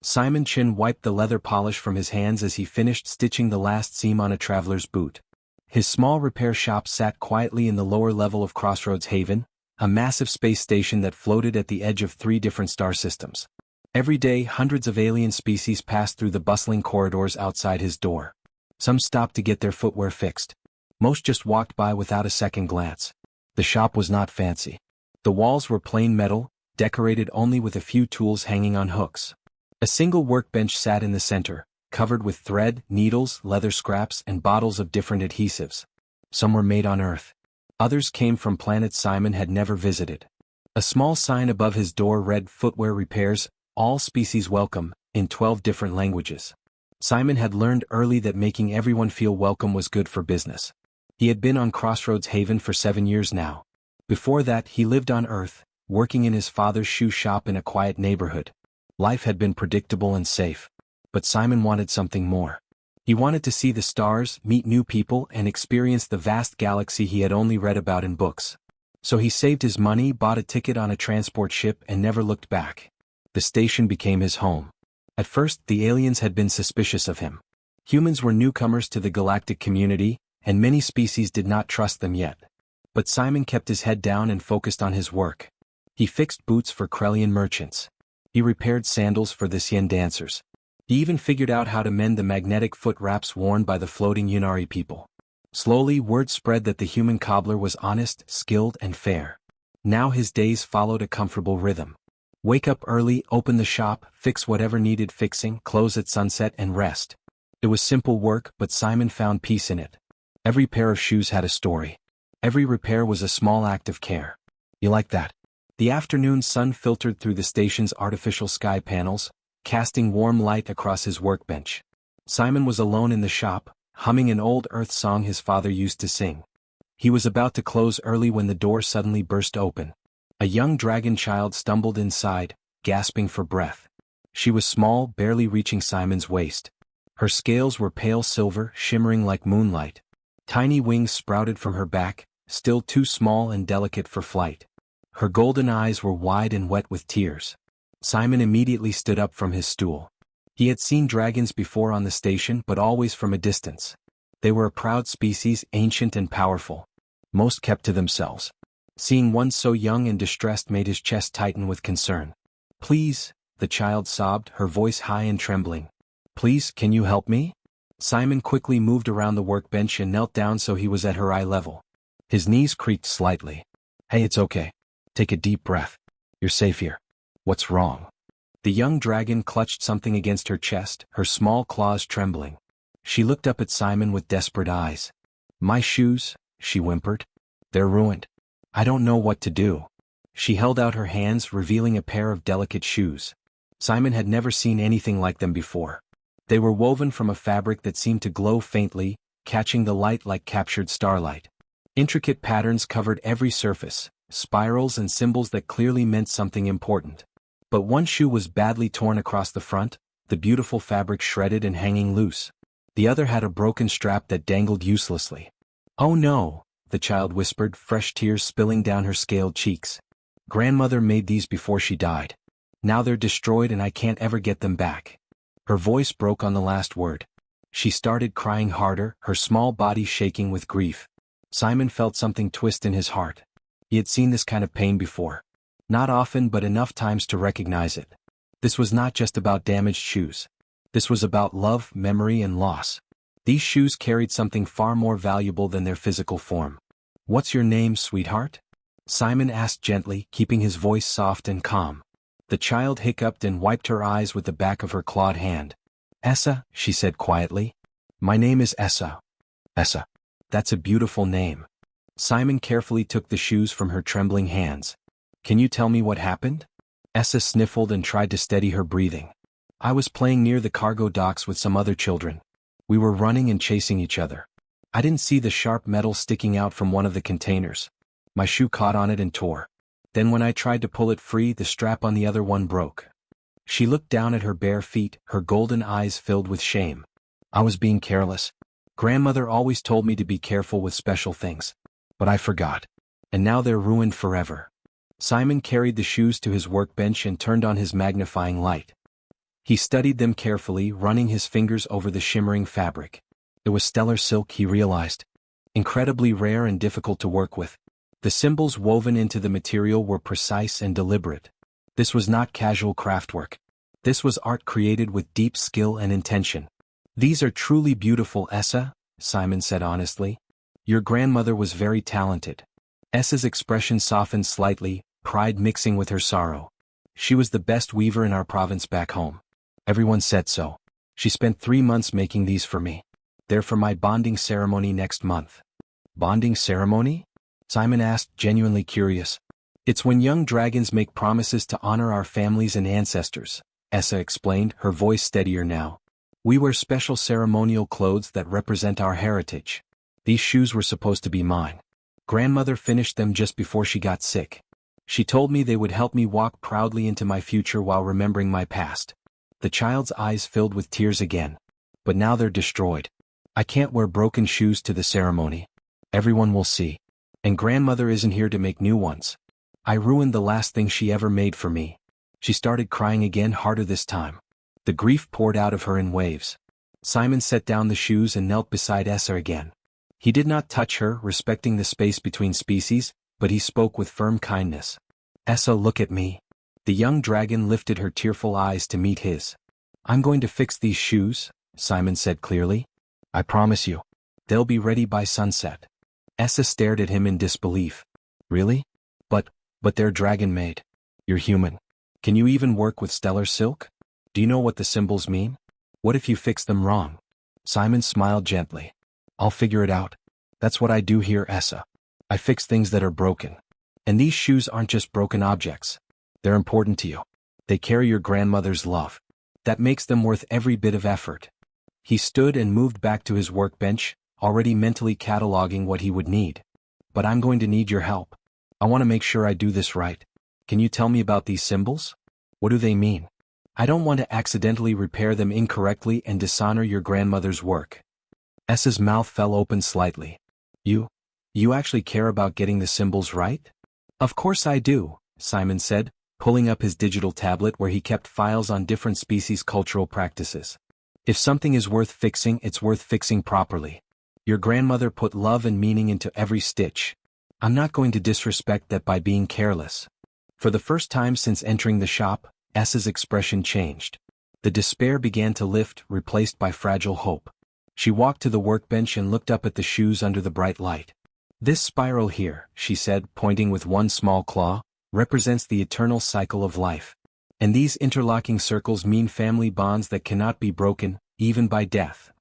Simon Chin wiped the leather polish from his hands as he finished stitching the last seam on a traveler's boot. His small repair shop sat quietly in the lower level of Crossroads Haven, a massive space station that floated at the edge of 3 different star systems. Every day, hundreds of alien species passed through the bustling corridors outside his door. Some stopped to get their footwear fixed. Most just walked by without a second glance. The shop was not fancy. The walls were plain metal, decorated only with a few tools hanging on hooks. A single workbench sat in the center, covered with thread, needles, leather scraps, and bottles of different adhesives. Some were made on Earth. Others came from planets Simon had never visited. A small sign above his door read "Footwear Repairs, All Species Welcome," in 12 different languages. Simon had learned early that making everyone feel welcome was good for business. He had been on Crossroads Haven for 7 years now. Before that, he lived on Earth, working in his father's shoe shop in a quiet neighborhood. Life had been predictable and safe. But Simon wanted something more. He wanted to see the stars, meet new people, and experience the vast galaxy he had only read about in books. So he saved his money, bought a ticket on a transport ship, and never looked back. The station became his home. At first, the aliens had been suspicious of him. Humans were newcomers to the galactic community, and many species did not trust them yet. But Simon kept his head down and focused on his work. He fixed boots for Krellian merchants. He repaired sandals for the Sien dancers. He even figured out how to mend the magnetic foot wraps worn by the floating Unari people. Slowly, word spread that the human cobbler was honest, skilled, and fair. Now his days followed a comfortable rhythm. Wake up early, open the shop, fix whatever needed fixing, close at sunset, and rest. It was simple work, but Simon found peace in it. Every pair of shoes had a story. Every repair was a small act of care. You like that? The afternoon sun filtered through the station's artificial sky panels, casting warm light across his workbench. Simon was alone in the shop, humming an old Earth song his father used to sing. He was about to close early when the door suddenly burst open. A young dragon child stumbled inside, gasping for breath. She was small, barely reaching Simon's waist. Her scales were pale silver, shimmering like moonlight. Tiny wings sprouted from her back, still too small and delicate for flight. Her golden eyes were wide and wet with tears. Simon immediately stood up from his stool. He had seen dragons before on the station, but always from a distance. They were a proud species, ancient and powerful. Most kept to themselves. Seeing one so young and distressed made his chest tighten with concern. "Please," the child sobbed, her voice high and trembling. "Please, can you help me?" Simon quickly moved around the workbench and knelt down so he was at her eye level. His knees creaked slightly. "Hey, it's okay. Take a deep breath. You're safe here. What's wrong?" The young dragon clutched something against her chest, her small claws trembling. She looked up at Simon with desperate eyes. "My shoes," she whimpered. "They're ruined. I don't know what to do." She held out her hands, revealing a pair of delicate shoes. Simon had never seen anything like them before. They were woven from a fabric that seemed to glow faintly, catching the light like captured starlight. Intricate patterns covered every surface, spirals and symbols that clearly meant something important. But one shoe was badly torn across the front, the beautiful fabric shredded and hanging loose. The other had a broken strap that dangled uselessly. "Oh no," the child whispered, fresh tears spilling down her scaled cheeks. "Grandmother made these before she died. Now they're destroyed and I can't ever get them back." Her voice broke on the last word. She started crying harder, her small body shaking with grief. Simon felt something twist in his heart. He had seen this kind of pain before. Not often, but enough times to recognize it. This was not just about damaged shoes. This was about love, memory, and loss. These shoes carried something far more valuable than their physical form. "What's your name, sweetheart?" Simon asked gently, keeping his voice soft and calm. The child hiccuped and wiped her eyes with the back of her clawed hand. "Essa," she said quietly. "My name is Essa." "Essa. That's a beautiful name." Simon carefully took the shoes from her trembling hands. "Can you tell me what happened?" Essa sniffled and tried to steady her breathing. "I was playing near the cargo docks with some other children. We were running and chasing each other. I didn't see the sharp metal sticking out from one of the containers. My shoe caught on it and tore. Then when I tried to pull it free, the strap on the other one broke." She looked down at her bare feet, her golden eyes filled with shame. "I was being careless. Grandmother always told me to be careful with special things. But I forgot. And now they're ruined forever." Simon carried the shoes to his workbench and turned on his magnifying light. He studied them carefully, running his fingers over the shimmering fabric. It was stellar silk, he realized. Incredibly rare and difficult to work with. The symbols woven into the material were precise and deliberate. This was not casual craftwork. This was art created with deep skill and intention. "These are truly beautiful, Essa," Simon said honestly. "Your grandmother was very talented." Essa's expression softened slightly, pride mixing with her sorrow. "She was the best weaver in our province back home. Everyone said so. She spent 3 months making these for me. They're for my bonding ceremony next month." "Bonding ceremony?" Simon asked, genuinely curious. "It's when young dragons make promises to honor our families and ancestors," Essa explained, her voice steadier now. "We wear special ceremonial clothes that represent our heritage. These shoes were supposed to be mine. Grandmother finished them just before she got sick. She told me they would help me walk proudly into my future while remembering my past." The child's eyes filled with tears again. "But now they're destroyed. I can't wear broken shoes to the ceremony. Everyone will see. And grandmother isn't here to make new ones. I ruined the last thing she ever made for me." She started crying again, harder this time. The grief poured out of her in waves. Simon set down the shoes and knelt beside Essa again. He did not touch her, respecting the space between species, but he spoke with firm kindness. "Essa, look at me." The young dragon lifted her tearful eyes to meet his. "I'm going to fix these shoes," Simon said clearly. "I promise you. They'll be ready by sunset." Essa stared at him in disbelief. "Really? But they're dragon-made. You're human. Can you even work with stellar silk? Do you know what the symbols mean? What if you fix them wrong?" Simon smiled gently. "I'll figure it out. That's what I do here, Essa. I fix things that are broken. And these shoes aren't just broken objects. They're important to you. They carry your grandmother's love. That makes them worth every bit of effort." He stood and moved back to his workbench, already mentally cataloging what he would need. "But I'm going to need your help. I want to make sure I do this right. Can you tell me about these symbols? What do they mean? I don't want to accidentally repair them incorrectly and dishonor your grandmother's work." Essa's mouth fell open slightly. You actually care about getting the symbols right?" "Of course I do," Simon said, pulling up his digital tablet where he kept files on different species' cultural practices. "If something is worth fixing, it's worth fixing properly. Your grandmother put love and meaning into every stitch. I'm not going to disrespect that by being careless." For the first time since entering the shop, Essa's expression changed. The despair began to lift, replaced by fragile hope. She walked to the workbench and looked up at the shoes under the bright light. "This spiral here," she said, pointing with one small claw, "represents the eternal cycle of life. And these interlocking circles mean family bonds that cannot be broken, even by death."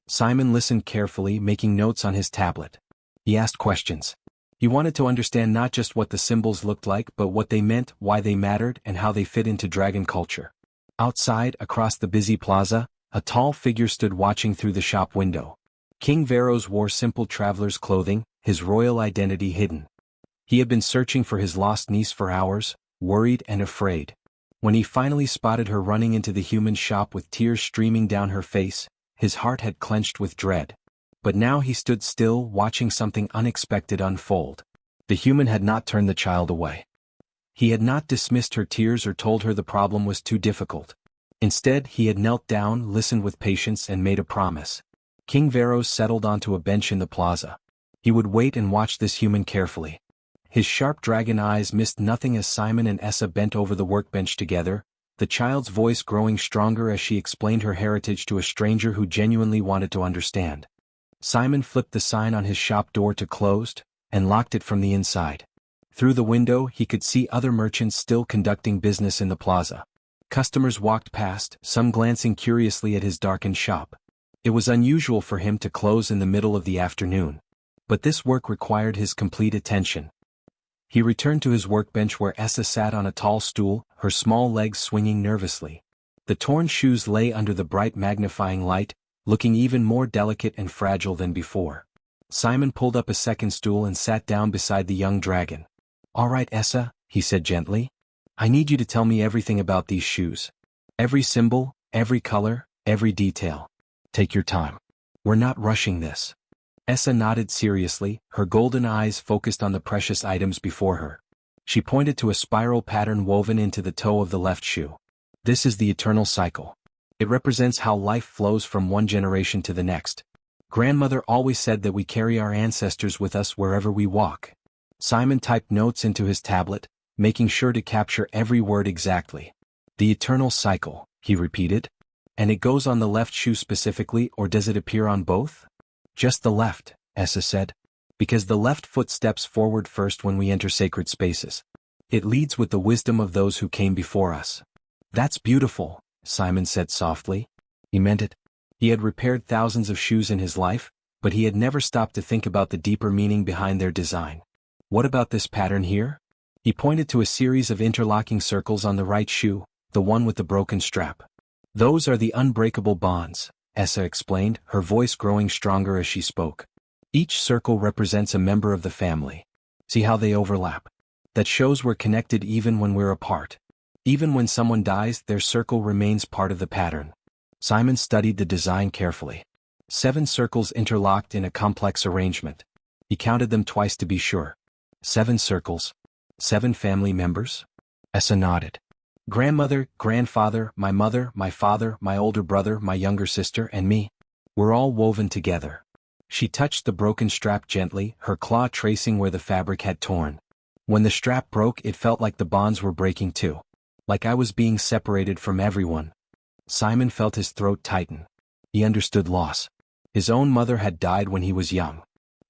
Simon listened carefully, making notes on his tablet. He asked questions. He wanted to understand not just what the symbols looked like but what they meant, why they mattered, and how they fit into dragon culture. Outside, across the busy plaza, a tall figure stood watching through the shop window. King Veros wore simple traveler's clothing, his royal identity hidden. He had been searching for his lost niece for hours, worried and afraid. When he finally spotted her running into the human shop with tears streaming down her face, his heart had clenched with dread. But now he stood still, watching something unexpected unfold. The human had not turned the child away. He had not dismissed her tears or told her the problem was too difficult. Instead, he had knelt down, listened with patience, and made a promise. King Veros settled onto a bench in the plaza. He would wait and watch this human carefully. His sharp dragon eyes missed nothing as Simon and Essa bent over the workbench together, the child's voice growing stronger as she explained her heritage to a stranger who genuinely wanted to understand. Simon flipped the sign on his shop door to closed, and locked it from the inside. Through the window he could see other merchants still conducting business in the plaza. Customers walked past, some glancing curiously at his darkened shop. It was unusual for him to close in the middle of the afternoon. But this work required his complete attention. He returned to his workbench where Essa sat on a tall stool, her small legs swinging nervously. The torn shoes lay under the bright magnifying light, looking even more delicate and fragile than before. Simon pulled up a second stool and sat down beside the young dragon. "All right, Essa," he said gently. "I need you to tell me everything about these shoes. Every symbol, every color, every detail. Take your time. We're not rushing this." Essa nodded seriously, her golden eyes focused on the precious items before her. She pointed to a spiral pattern woven into the toe of the left shoe. "This is the eternal cycle. It represents how life flows from one generation to the next. Grandmother always said that we carry our ancestors with us wherever we walk. Simon typed notes into his tablet, making sure to capture every word exactly. The eternal cycle, he repeated. And it goes on the left shoe specifically, or does it appear on both? Just the left, Essa said. Because the left foot steps forward first when we enter sacred spaces. It leads with the wisdom of those who came before us. That's beautiful, Simon said softly. He meant it. He had repaired thousands of shoes in his life, but he had never stopped to think about the deeper meaning behind their design. What about this pattern here? He pointed to a series of interlocking circles on the right shoe, the one with the broken strap. Those are the unbreakable bonds, Essa explained, her voice growing stronger as she spoke. Each circle represents a member of the family. See how they overlap? That shows we're connected even when we're apart. Even when someone dies, their circle remains part of the pattern. Simon studied the design carefully. 7 circles interlocked in a complex arrangement. He counted them twice to be sure. 7 circles. 7 family members? Essa nodded. Grandmother, grandfather, my mother, my father, my older brother, my younger sister, and me. We're all woven together. She touched the broken strap gently, her claw tracing where the fabric had torn. When the strap broke, it felt like the bonds were breaking too. Like I was being separated from everyone. Simon felt his throat tighten. He understood loss. His own mother had died when he was young.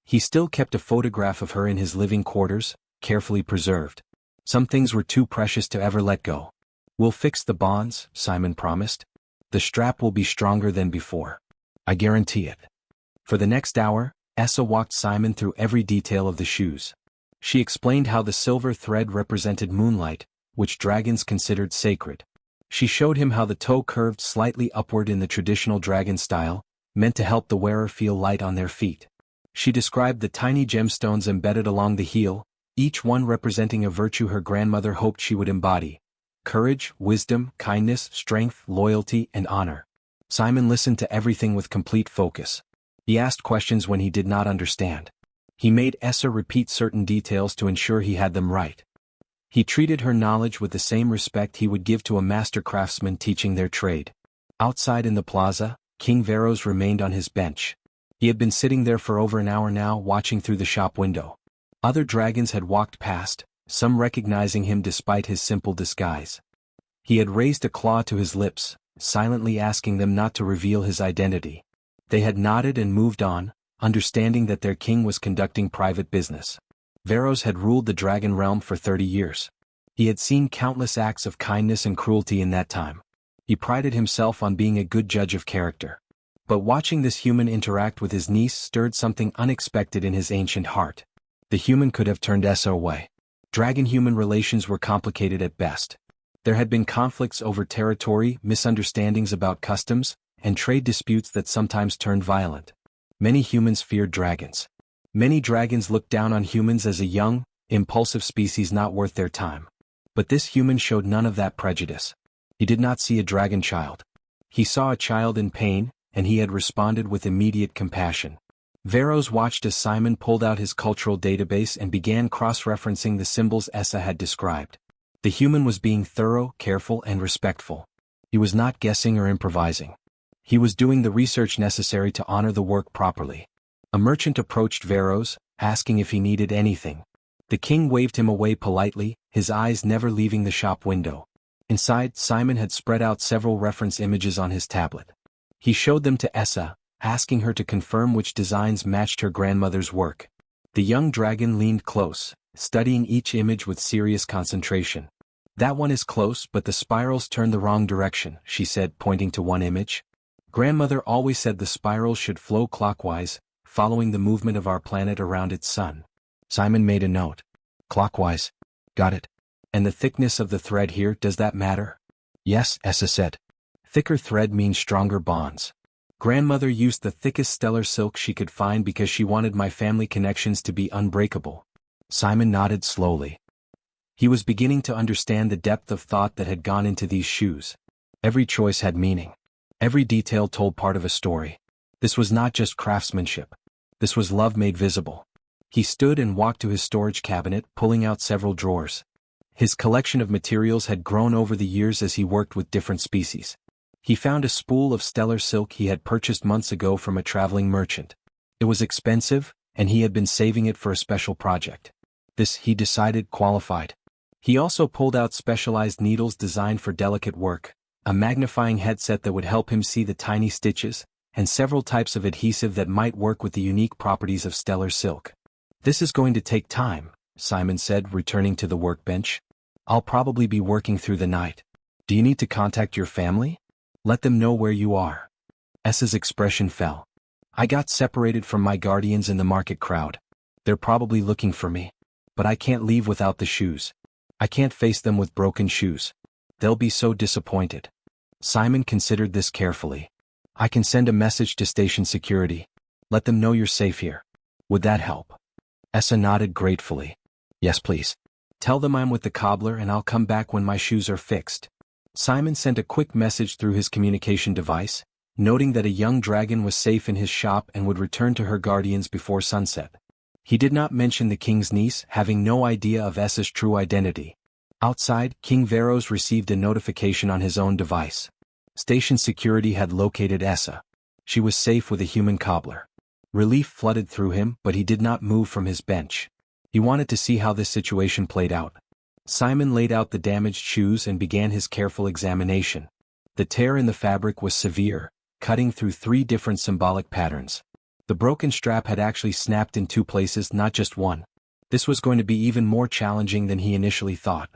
He still kept a photograph of her in his living quarters, carefully preserved. Some things were too precious to ever let go. We'll fix the bonds, Simon promised. The strap will be stronger than before. I guarantee it. For the next hour, Essa walked Simon through every detail of the shoes. She explained how the silver thread represented moonlight, which dragons considered sacred. She showed him how the toe curved slightly upward in the traditional dragon style, meant to help the wearer feel light on their feet. She described the tiny gemstones embedded along the heel, each one representing a virtue her grandmother hoped she would embody. Courage, wisdom, kindness, strength, loyalty, and honor. Simon listened to everything with complete focus. He asked questions when he did not understand. He made Essa repeat certain details to ensure he had them right. He treated her knowledge with the same respect he would give to a master craftsman teaching their trade. Outside in the plaza, King Veros remained on his bench. He had been sitting there for over an hour now, watching through the shop window. Other dragons had walked past, some recognizing him despite his simple disguise. He had raised a claw to his lips, silently asking them not to reveal his identity. They had nodded and moved on, understanding that their king was conducting private business. Veros had ruled the dragon realm for 30 years. He had seen countless acts of kindness and cruelty in that time. He prided himself on being a good judge of character. But watching this human interact with his niece stirred something unexpected in his ancient heart. The human could have turned Essa away. Dragon-human relations were complicated at best. There had been conflicts over territory, misunderstandings about customs, and trade disputes that sometimes turned violent. Many humans feared dragons. Many dragons looked down on humans as a young, impulsive species not worth their time. But this human showed none of that prejudice. He did not see a dragon child. He saw a child in pain, and he had responded with immediate compassion. Veros watched as Simon pulled out his cultural database and began cross-referencing the symbols Essa had described. The human was being thorough, careful, and respectful. He was not guessing or improvising. He was doing the research necessary to honor the work properly. A merchant approached Veros, asking if he needed anything. The king waved him away politely, his eyes never leaving the shop window. Inside, Simon had spread out several reference images on his tablet. He showed them to Essa, asking her to confirm which designs matched her grandmother's work. The young dragon leaned close, studying each image with serious concentration. That one is close, but the spirals turn the wrong direction, she said, pointing to one image. Grandmother always said the spirals should flow clockwise, following the movement of our planet around its sun. Simon made a note. Clockwise. Got it. And the thickness of the thread here, does that matter? Yes, Essa said. Thicker thread means stronger bonds. Grandmother used the thickest stellar silk she could find because she wanted my family connections to be unbreakable. Simon nodded slowly. He was beginning to understand the depth of thought that had gone into these shoes. Every choice had meaning. Every detail told part of a story. This was not just craftsmanship. This was love made visible. He stood and walked to his storage cabinet, pulling out several drawers. His collection of materials had grown over the years as he worked with different species. He found a spool of stellar silk he had purchased months ago from a traveling merchant. It was expensive, and he had been saving it for a special project. This, he decided, qualified. He also pulled out specialized needles designed for delicate work, a magnifying headset that would help him see the tiny stitches, and several types of adhesive that might work with the unique properties of stellar silk. "This is going to take time," Simon said, returning to the workbench. "I'll probably be working through the night. Do you need to contact your family? Let them know where you are." Essa's expression fell. "I got separated from my guardians in the market crowd. They're probably looking for me. But I can't leave without the shoes. I can't face them with broken shoes. They'll be so disappointed." Simon considered this carefully. "I can send a message to station security. Let them know you're safe here. Would that help?" Essa nodded gratefully. "Yes, please. Tell them I'm with the cobbler and I'll come back when my shoes are fixed." Simon sent a quick message through his communication device, noting that a young dragon was safe in his shop and would return to her guardians before sunset. He did not mention the king's niece, having no idea of Essa's true identity. Outside, King Veros received a notification on his own device. Station security had located Essa. She was safe with a human cobbler. Relief flooded through him, but he did not move from his bench. He wanted to see how this situation played out. Simon laid out the damaged shoes and began his careful examination. The tear in the fabric was severe, cutting through 3 different symbolic patterns. The broken strap had actually snapped in 2 places, not just one. This was going to be even more challenging than he initially thought.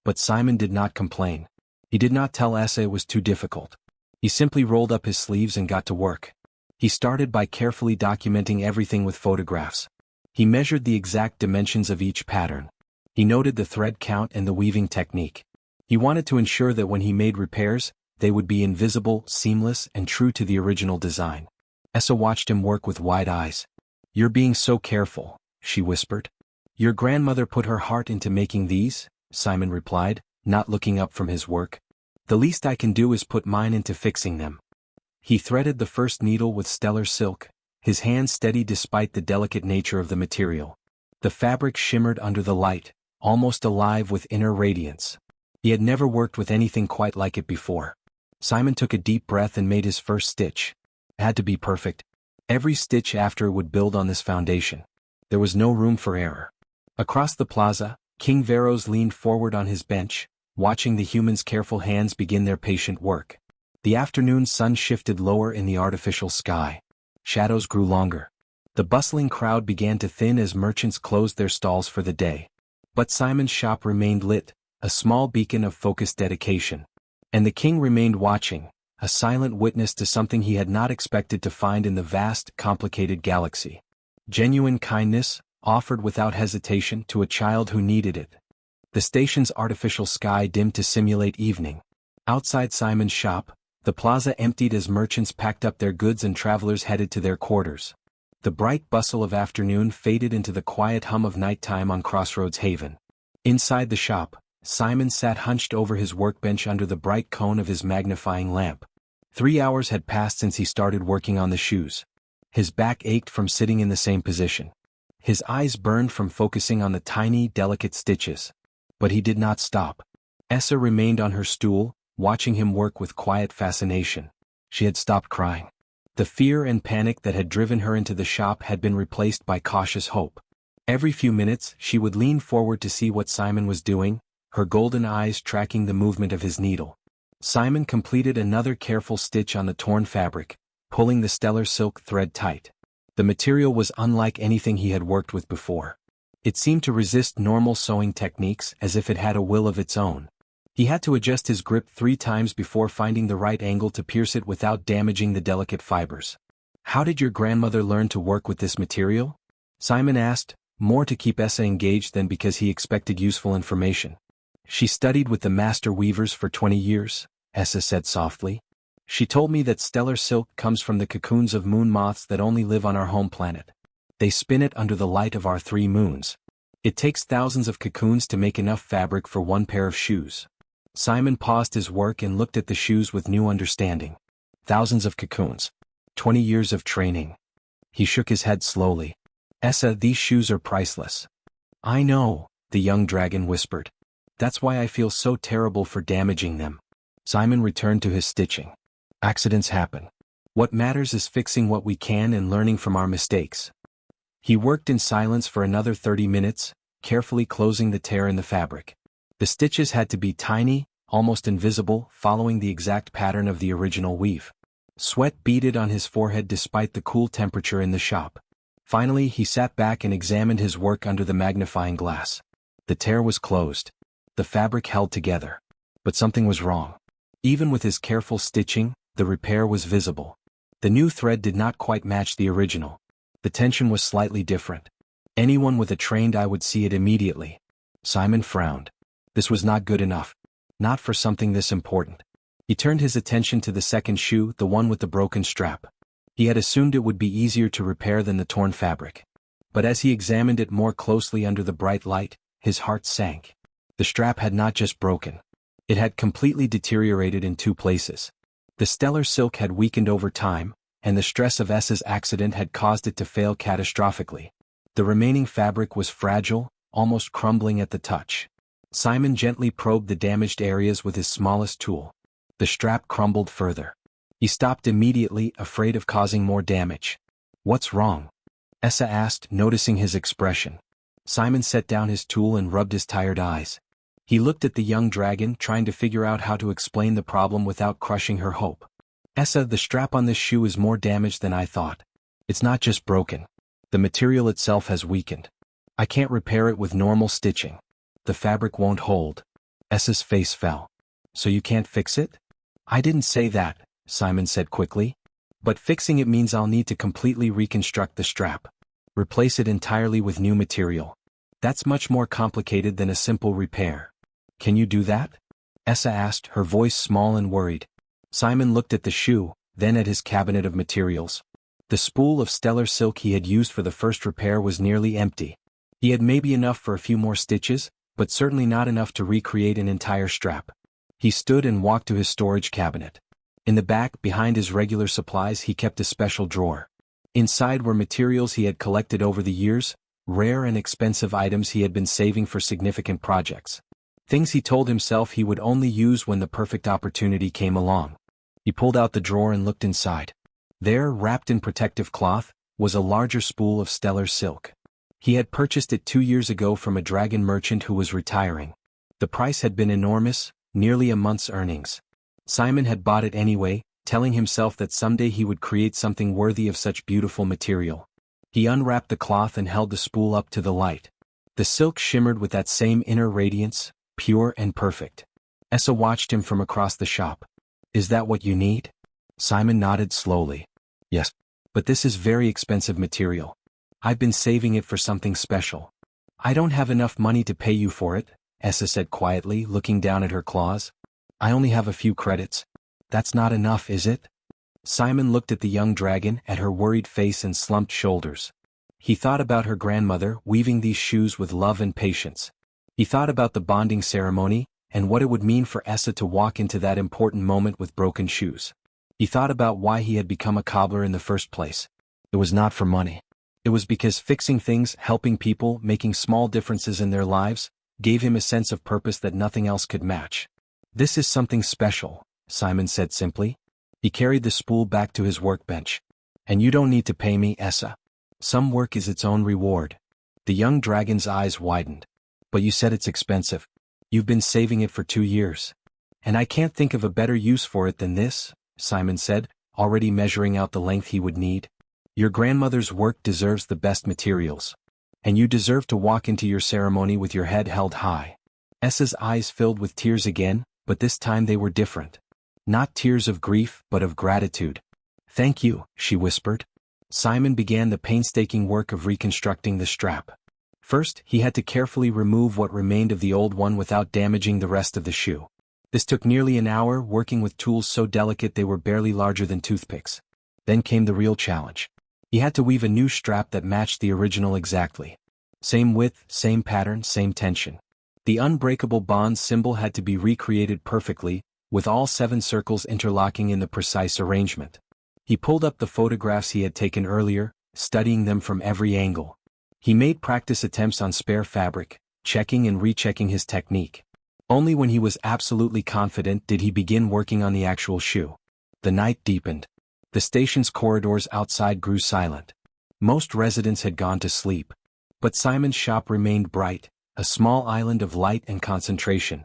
But Simon did not complain. He did not tell Essa it was too difficult. He simply rolled up his sleeves and got to work. He started by carefully documenting everything with photographs. He measured the exact dimensions of each pattern. He noted the thread count and the weaving technique. He wanted to ensure that when he made repairs, they would be invisible, seamless, and true to the original design. Essa watched him work with wide eyes. "You're being so careful," she whispered. "Your grandmother put her heart into making these," Simon replied, not looking up from his work. "The least I can do is put mine into fixing them." He threaded the first needle with stellar silk, his hand steady despite the delicate nature of the material. The fabric shimmered under the light, almost alive with inner radiance. He had never worked with anything quite like it before. Simon took a deep breath and made his first stitch. It had to be perfect. Every stitch after would build on this foundation. There was no room for error. Across the plaza, King Veros leaned forward on his bench, watching the humans' careful hands begin their patient work. The afternoon sun shifted lower in the artificial sky. Shadows grew longer. The bustling crowd began to thin as merchants closed their stalls for the day. But Simon's shop remained lit, a small beacon of focused dedication. And the king remained watching, a silent witness to something he had not expected to find in the vast, complicated galaxy. Genuine kindness, offered without hesitation to a child who needed it. The station's artificial sky dimmed to simulate evening. Outside Simon's shop, the plaza emptied as merchants packed up their goods and travelers headed to their quarters. The bright bustle of afternoon faded into the quiet hum of nighttime on Crossroads Haven. Inside the shop, Simon sat hunched over his workbench under the bright cone of his magnifying lamp. 3 hours had passed since he started working on the shoes. His back ached from sitting in the same position. His eyes burned from focusing on the tiny, delicate stitches. But he did not stop. Essa remained on her stool, watching him work with quiet fascination. She had stopped crying. The fear and panic that had driven her into the shop had been replaced by cautious hope. Every few minutes, she would lean forward to see what Simon was doing, her golden eyes tracking the movement of his needle. Simon completed another careful stitch on the torn fabric, pulling the stellar silk thread tight. The material was unlike anything he had worked with before. It seemed to resist normal sewing techniques as if it had a will of its own. He had to adjust his grip 3 times before finding the right angle to pierce it without damaging the delicate fibers. "How did your grandmother learn to work with this material?" Simon asked, more to keep Essa engaged than because he expected useful information. "She studied with the master weavers for 20 years, Essa said softly. "She told me that stellar silk comes from the cocoons of moon moths that only live on our home planet. They spin it under the light of our 3 moons. It takes thousands of cocoons to make enough fabric for 1 pair of shoes." Simon paused his work and looked at the shoes with new understanding. Thousands of cocoons. 20 years of training. He shook his head slowly. "Essa, these shoes are priceless." "I know," the young dragon whispered. "That's why I feel so terrible for damaging them." Simon returned to his stitching. Accidents happen. What matters is fixing what we can and learning from our mistakes. He worked in silence for another 30 minutes, carefully closing the tear in the fabric. The stitches had to be tiny, almost invisible, following the exact pattern of the original weave. Sweat beaded on his forehead despite the cool temperature in the shop. Finally, he sat back and examined his work under the magnifying glass. The tear was closed. The fabric held together. But something was wrong. Even with his careful stitching, the repair was visible. The new thread did not quite match the original. The tension was slightly different. Anyone with a trained eye would see it immediately. Simon frowned. This was not good enough. Not for something this important. He turned his attention to the second shoe, the one with the broken strap. He had assumed it would be easier to repair than the torn fabric. But as he examined it more closely under the bright light, his heart sank. The strap had not just broken. It had completely deteriorated in 2 places. The stellar silk had weakened over time, and the stress of S's accident had caused it to fail catastrophically. The remaining fabric was fragile, almost crumbling at the touch. Simon gently probed the damaged areas with his smallest tool. The strap crumbled further. He stopped immediately, afraid of causing more damage. "What's wrong?" Essa asked, noticing his expression. Simon set down his tool and rubbed his tired eyes. He looked at the young dragon, trying to figure out how to explain the problem without crushing her hope. "Essa, the strap on this shoe is more damaged than I thought. It's not just broken. The material itself has weakened. I can't repair it with normal stitching. The fabric won't hold." Essa's face fell. "So you can't fix it?" "I didn't say that," Simon said quickly. "But fixing it means I'll need to completely reconstruct the strap. Replace it entirely with new material. That's much more complicated than a simple repair." "Can you do that?" Essa asked, her voice small and worried. Simon looked at the shoe, then at his cabinet of materials. The spool of stellar silk he had used for the first repair was nearly empty. He had maybe enough for a few more stitches, but certainly not enough to recreate an entire strap. He stood and walked to his storage cabinet. In the back, behind his regular supplies, he kept a special drawer. Inside were materials he had collected over the years, rare and expensive items he had been saving for significant projects. Things he told himself he would only use when the perfect opportunity came along. He pulled out the drawer and looked inside. There, wrapped in protective cloth, was a larger spool of stellar silk. He had purchased it 2 years ago from a dragon merchant who was retiring. The price had been enormous, nearly a month's earnings. Simon had bought it anyway, telling himself that someday he would create something worthy of such beautiful material. He unwrapped the cloth and held the spool up to the light. The silk shimmered with that same inner radiance, pure and perfect. Essa watched him from across the shop. "Is that what you need?" Simon nodded slowly. "Yes. But this is very expensive material. I've been saving it for something special." "I don't have enough money to pay you for it," Essa said quietly, looking down at her claws. "I only have a few credits." "That's not enough, is it?" Simon looked at the young dragon, at her worried face and slumped shoulders. He thought about her grandmother weaving these shoes with love and patience. He thought about the bonding ceremony, and what it would mean for Essa to walk into that important moment with broken shoes. He thought about why he had become a cobbler in the first place. It was not for money. It was because fixing things, helping people, making small differences in their lives, gave him a sense of purpose that nothing else could match. "This is something special," Simon said simply. He carried the spool back to his workbench. "And you don't need to pay me, Essa. Some work is its own reward." The young dragon's eyes widened. "But you said it's expensive. You've been saving it for 2 years. And I can't think of a better use for it than this," Simon said, already measuring out the length he would need. "Your grandmother's work deserves the best materials. And you deserve to walk into your ceremony with your head held high." Essa's eyes filled with tears again, but this time they were different. Not tears of grief, but of gratitude. "Thank you," she whispered. Simon began the painstaking work of reconstructing the strap. First, he had to carefully remove what remained of the old one without damaging the rest of the shoe. This took nearly an hour, working with tools so delicate they were barely larger than toothpicks. Then came the real challenge. He had to weave a new strap that matched the original exactly. Same width, same pattern, same tension. The unbreakable bond symbol had to be recreated perfectly, with all 7 circles interlocking in the precise arrangement. He pulled up the photographs he had taken earlier, studying them from every angle. He made practice attempts on spare fabric, checking and rechecking his technique. Only when he was absolutely confident did he begin working on the actual shoe. The night deepened. The station's corridors outside grew silent. Most residents had gone to sleep. But Simon's shop remained bright, a small island of light and concentration.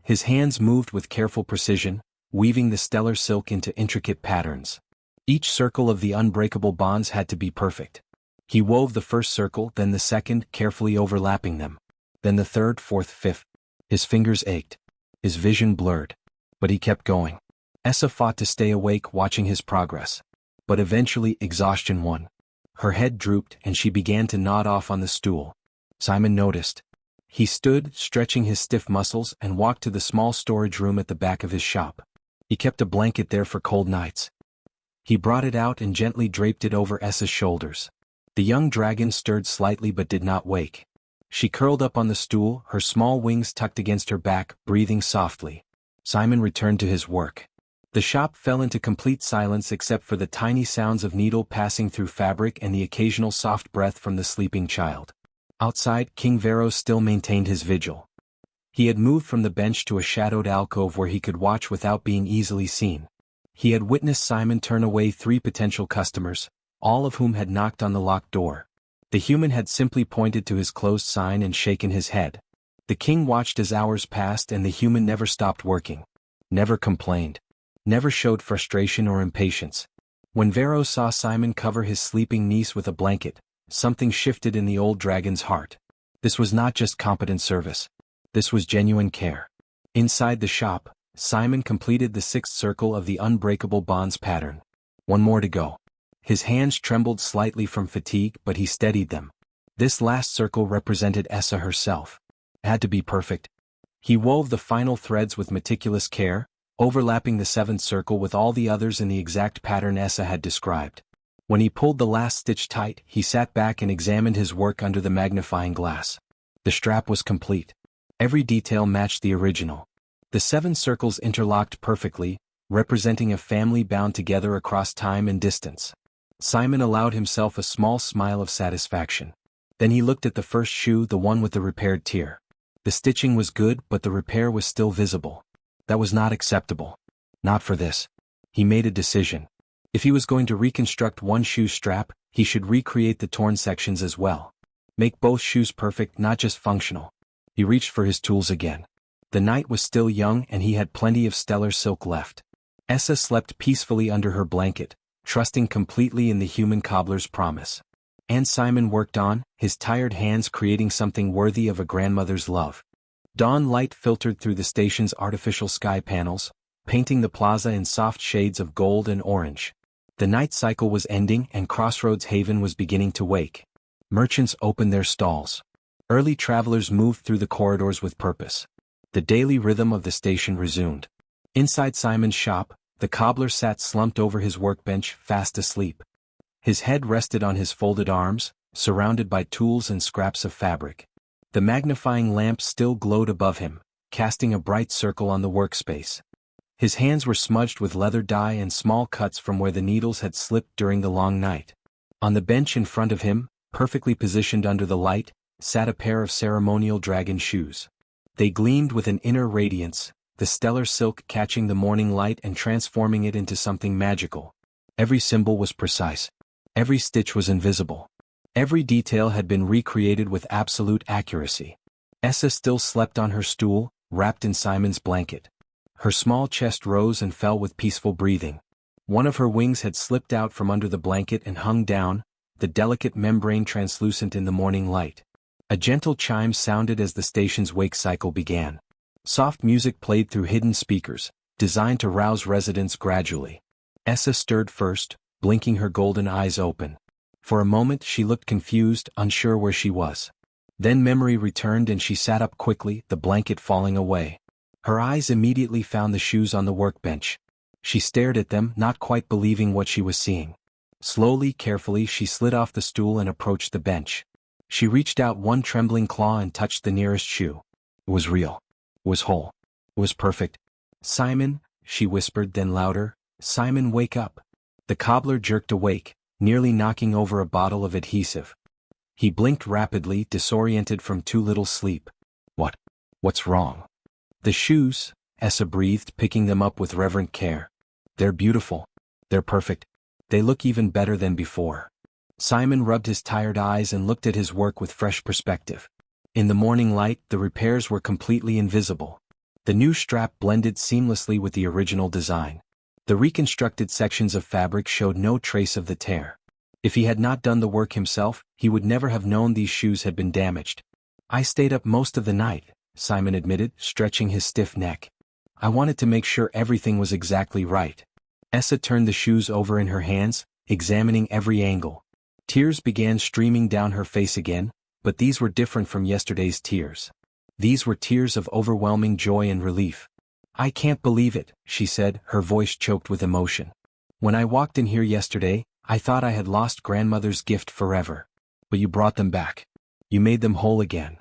His hands moved with careful precision, weaving the stellar silk into intricate patterns. Each circle of the unbreakable bonds had to be perfect. He wove the first circle, then the second, carefully overlapping them. Then the third, fourth, fifth. His fingers ached. His vision blurred. But he kept going. Essa fought to stay awake, watching his progress. But eventually exhaustion won. Her head drooped and she began to nod off on the stool. Simon noticed. He stood, stretching his stiff muscles, and walked to the small storage room at the back of his shop. He kept a blanket there for cold nights. He brought it out and gently draped it over Essa's shoulders. The young dragon stirred slightly but did not wake. She curled up on the stool, her small wings tucked against her back, breathing softly. Simon returned to his work. The shop fell into complete silence except for the tiny sounds of needle passing through fabric and the occasional soft breath from the sleeping child. Outside, King Veros still maintained his vigil. He had moved from the bench to a shadowed alcove where he could watch without being easily seen. He had witnessed Simon turn away 3 potential customers, all of whom had knocked on the locked door. The human had simply pointed to his closed sign and shaken his head. The king watched as hours passed and the human never stopped working. Never complained. Never showed frustration or impatience. When Veros saw Simon cover his sleeping niece with a blanket, something shifted in the old dragon's heart. This was not just competent service. This was genuine care. Inside the shop, Simon completed the 6th circle of the unbreakable bonds pattern. One more to go. His hands trembled slightly from fatigue, but he steadied them. This last circle represented Essa herself. It had to be perfect. He wove the final threads with meticulous care, overlapping the 7th circle with all the others in the exact pattern Essa had described. When he pulled the last stitch tight, he sat back and examined his work under the magnifying glass. The strap was complete. Every detail matched the original. The 7 circles interlocked perfectly, representing a family bound together across time and distance. Simon allowed himself a small smile of satisfaction. Then he looked at the first shoe, the one with the repaired tear. The stitching was good, but the repair was still visible. That was not acceptable. Not for this. He made a decision. If he was going to reconstruct one shoe strap, he should recreate the torn sections as well. Make both shoes perfect, not just functional. He reached for his tools again. The night was still young and he had plenty of stellar silk left. Essa slept peacefully under her blanket, trusting completely in the human cobbler's promise. And Simon worked on, his tired hands creating something worthy of a grandmother's love. Dawn light filtered through the station's artificial sky panels, painting the plaza in soft shades of gold and orange. The night cycle was ending and Crossroads Haven was beginning to wake. Merchants opened their stalls. Early travelers moved through the corridors with purpose. The daily rhythm of the station resumed. Inside Simon's shop, the cobbler sat slumped over his workbench, fast asleep. His head rested on his folded arms, surrounded by tools and scraps of fabric. The magnifying lamp still glowed above him, casting a bright circle on the workspace. His hands were smudged with leather dye and small cuts from where the needles had slipped during the long night. On the bench in front of him, perfectly positioned under the light, sat a pair of ceremonial dragon shoes. They gleamed with an inner radiance, the stellar silk catching the morning light and transforming it into something magical. Every symbol was precise. Every stitch was invisible. Every detail had been recreated with absolute accuracy. Essa still slept on her stool, wrapped in Simon's blanket. Her small chest rose and fell with peaceful breathing. One of her wings had slipped out from under the blanket and hung down, the delicate membrane translucent in the morning light. A gentle chime sounded as the station's wake cycle began. Soft music played through hidden speakers, designed to rouse residents gradually. Essa stirred first, blinking her golden eyes open. For a moment she looked confused, unsure where she was. Then memory returned and she sat up quickly, the blanket falling away. Her eyes immediately found the shoes on the workbench. She stared at them, not quite believing what she was seeing. Slowly, carefully, she slid off the stool and approached the bench. She reached out one trembling claw and touched the nearest shoe. It was real. It was whole. It was perfect. "Simon," she whispered, then louder, "Simon, wake up." The cobbler jerked awake, nearly knocking over a bottle of adhesive. He blinked rapidly, disoriented from too little sleep. What's wrong?" "The shoes," Essa breathed, picking them up with reverent care. They're beautiful. They're perfect. They look even better than before. Simon rubbed his tired eyes and looked at his work with fresh perspective. In the morning light, the repairs were completely invisible. The new strap blended seamlessly with the original design. The reconstructed sections of fabric showed no trace of the tear. If he had not done the work himself, he would never have known these shoes had been damaged. I stayed up most of the night, Simon admitted, stretching his stiff neck. I wanted to make sure everything was exactly right. Essa turned the shoes over in her hands, examining every angle. Tears began streaming down her face again, but these were different from yesterday's tears. These were tears of overwhelming joy and relief. I can't believe it, she said, her voice choked with emotion. When I walked in here yesterday, I thought I had lost grandmother's gift forever. But you brought them back. You made them whole again.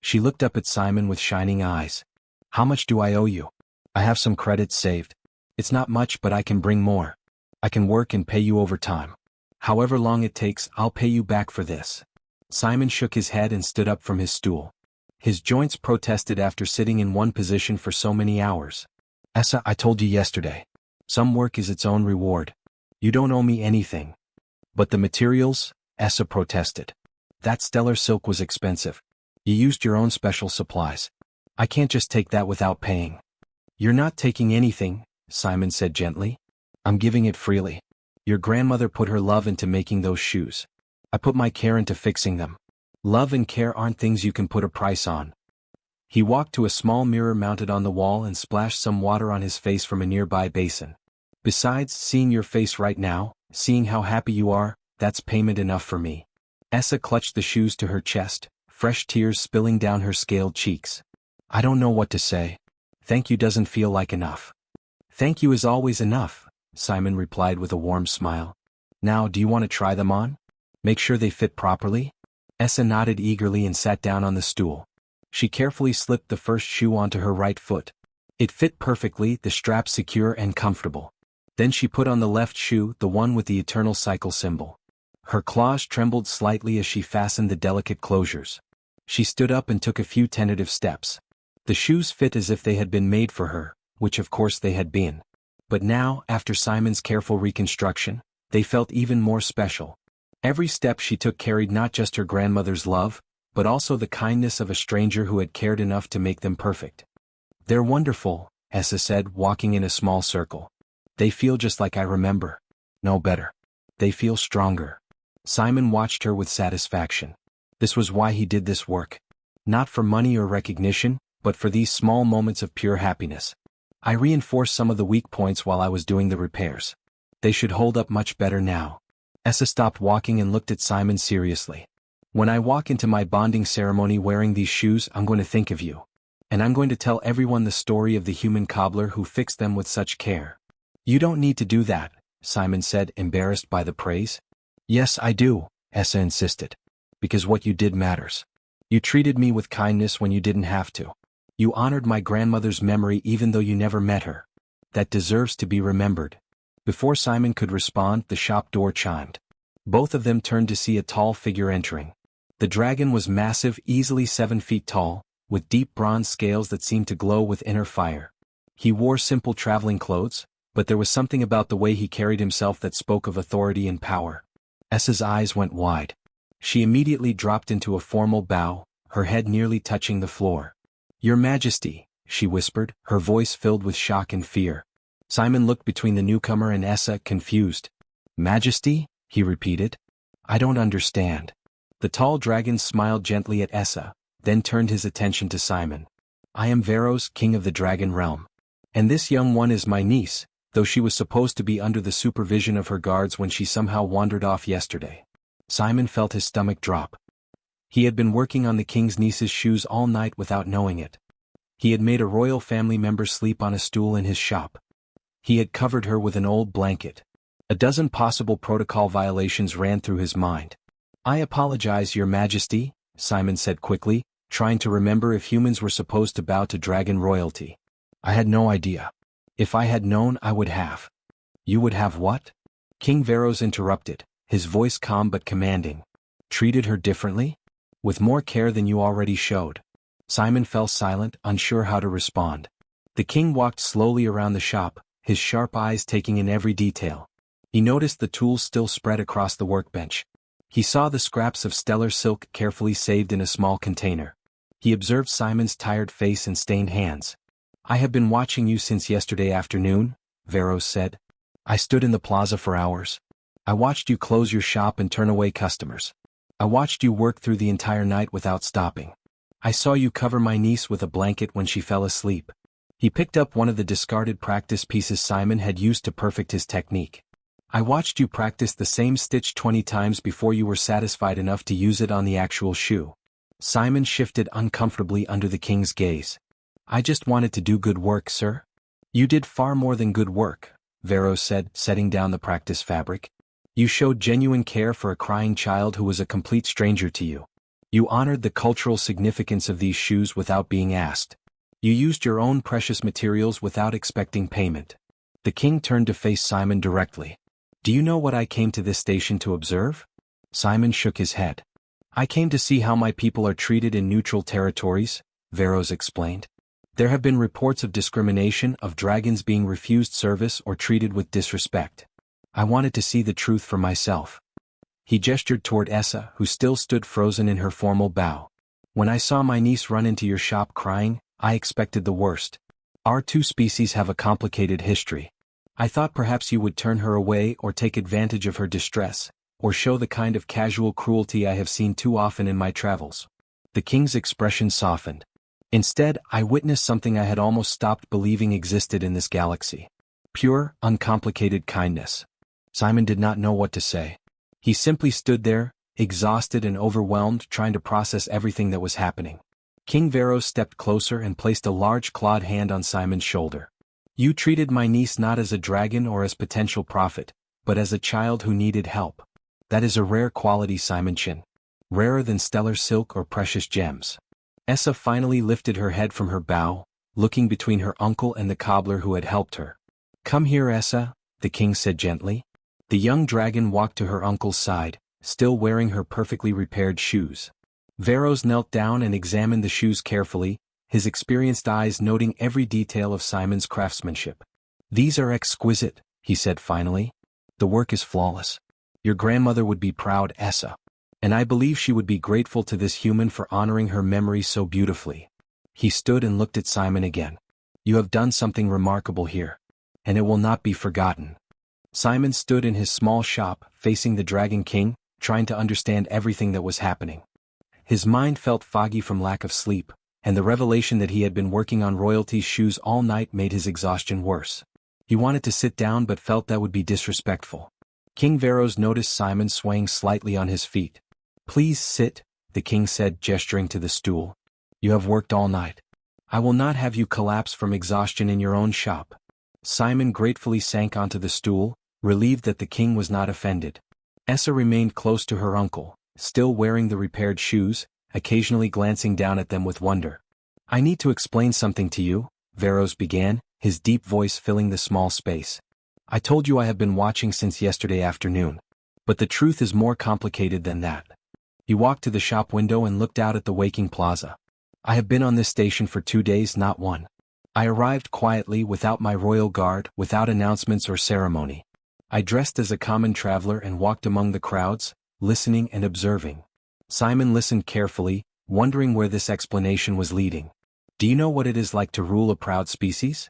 She looked up at Simon with shining eyes. How much do I owe you? I have some credits saved. It's not much, but I can bring more. I can work and pay you over time. However long it takes, I'll pay you back for this. Simon shook his head and stood up from his stool. His joints protested after sitting in one position for so many hours. Essa, I told you yesterday. Some work is its own reward. You don't owe me anything. But the materials, Essa protested. That stellar silk was expensive. You used your own special supplies. I can't just take that without paying. You're not taking anything, Simon said gently. I'm giving it freely. Your grandmother put her love into making those shoes. I put my care into fixing them. Love and care aren't things you can put a price on. He walked to a small mirror mounted on the wall and splashed some water on his face from a nearby basin. Besides, seeing your face right now, seeing how happy you are, that's payment enough for me. Essa clutched the shoes to her chest, fresh tears spilling down her scaled cheeks. I don't know what to say. Thank you doesn't feel like enough. Thank you is always enough, Simon replied with a warm smile. Now, do you want to try them on? Make sure they fit properly? Essa nodded eagerly and sat down on the stool. She carefully slipped the first shoe onto her right foot. It fit perfectly, the strap secure and comfortable. Then she put on the left shoe, the one with the eternal cycle symbol. Her claws trembled slightly as she fastened the delicate closures. She stood up and took a few tentative steps. The shoes fit as if they had been made for her, which of course they had been. But now, after Simon's careful reconstruction, they felt even more special. Every step she took carried not just her grandmother's love, but also the kindness of a stranger who had cared enough to make them perfect. They're wonderful, Essa said, walking in a small circle. They feel just like I remember. No better. They feel stronger. Simon watched her with satisfaction. This was why he did this work. Not for money or recognition, but for these small moments of pure happiness. I reinforced some of the weak points while I was doing the repairs. They should hold up much better now. Essa stopped walking and looked at Simon seriously. When I walk into my bonding ceremony wearing these shoes, I'm going to think of you. And I'm going to tell everyone the story of the human cobbler who fixed them with such care. You don't need to do that, Simon said, embarrassed by the praise. Yes, I do, Essa insisted. Because what you did matters. You treated me with kindness when you didn't have to. You honored my grandmother's memory even though you never met her. That deserves to be remembered. Before Simon could respond, the shop door chimed. Both of them turned to see a tall figure entering. The dragon was massive, easily 7 feet tall, with deep bronze scales that seemed to glow with inner fire. He wore simple traveling clothes, but there was something about the way he carried himself that spoke of authority and power. Essa's eyes went wide. She immediately dropped into a formal bow, her head nearly touching the floor. Your Majesty, she whispered, her voice filled with shock and fear. Simon looked between the newcomer and Essa, confused. Majesty? He repeated. I don't understand. The tall dragon smiled gently at Essa, then turned his attention to Simon. I am Veros, king of the dragon realm. And this young one is my niece, though she was supposed to be under the supervision of her guards when she somehow wandered off yesterday. Simon felt his stomach drop. He had been working on the king's niece's shoes all night without knowing it. He had made a royal family member sleep on a stool in his shop. He had covered her with an old blanket. A dozen possible protocol violations ran through his mind. I apologize, Your Majesty, Simon said quickly, trying to remember if humans were supposed to bow to dragon royalty. I had no idea. If I had known, I would have. You would have what? King Veros interrupted, his voice calm but commanding. Treated her differently? With more care than you already showed. Simon fell silent, unsure how to respond. The king walked slowly around the shop, his sharp eyes taking in every detail. He noticed the tools still spread across the workbench. He saw the scraps of stellar silk carefully saved in a small container. He observed Simon's tired face and stained hands. "I have been watching you since yesterday afternoon," Veros said. "I stood in the plaza for hours. I watched you close your shop and turn away customers. I watched you work through the entire night without stopping. I saw you cover my niece with a blanket when she fell asleep." He picked up one of the discarded practice pieces Simon had used to perfect his technique. "I watched you practice the same stitch 20 times before you were satisfied enough to use it on the actual shoe." Simon shifted uncomfortably under the king's gaze. "I just wanted to do good work, sir." "You did far more than good work," Veros said, setting down the practice fabric. "You showed genuine care for a crying child who was a complete stranger to you. You honored the cultural significance of these shoes without being asked. You used your own precious materials without expecting payment." The king turned to face Simon directly. "Do you know what I came to this station to observe?" Simon shook his head. "I came to see how my people are treated in neutral territories," Veros explained. "There have been reports of discrimination, of dragons being refused service or treated with disrespect. I wanted to see the truth for myself." He gestured toward Essa, who still stood frozen in her formal bow. "When I saw my niece run into your shop crying, I expected the worst. Our two species have a complicated history. I thought perhaps you would turn her away or take advantage of her distress, or show the kind of casual cruelty I have seen too often in my travels." The king's expression softened. "Instead, I witnessed something I had almost stopped believing existed in this galaxy. Pure, uncomplicated kindness." Simon did not know what to say. He simply stood there, exhausted and overwhelmed, trying to process everything that was happening. King Veros stepped closer and placed a large clawed hand on Simon's shoulder. "You treated my niece not as a dragon or as potential prophet, but as a child who needed help. That is a rare quality, Simon-chin. Rarer than stellar silk or precious gems." Essa finally lifted her head from her bow, looking between her uncle and the cobbler who had helped her. "Come here, Essa," the king said gently. The young dragon walked to her uncle's side, still wearing her perfectly repaired shoes. Veros knelt down and examined the shoes carefully, his experienced eyes noting every detail of Simon's craftsmanship. "These are exquisite," he said finally. "The work is flawless. Your grandmother would be proud, Essa. And I believe she would be grateful to this human for honoring her memory so beautifully." He stood and looked at Simon again. "You have done something remarkable here. And it will not be forgotten." Simon stood in his small shop, facing the Dragon King, trying to understand everything that was happening. His mind felt foggy from lack of sleep, and the revelation that he had been working on royalty's shoes all night made his exhaustion worse. He wanted to sit down but felt that would be disrespectful. King Veros noticed Simon swaying slightly on his feet. "Please sit," the king said, gesturing to the stool. "You have worked all night. I will not have you collapse from exhaustion in your own shop." Simon gratefully sank onto the stool, relieved that the king was not offended. Essa remained close to her uncle, still wearing the repaired shoes, occasionally glancing down at them with wonder. "I need to explain something to you," Veros began, his deep voice filling the small space. "I told you I have been watching since yesterday afternoon. But the truth is more complicated than that." He walked to the shop window and looked out at the waking plaza. "I have been on this station for 2 days, not one. I arrived quietly, without my royal guard, without announcements or ceremony. I dressed as a common traveler and walked among the crowds, listening and observing." Simon listened carefully, wondering where this explanation was leading. "Do you know what it is like to rule a proud species?"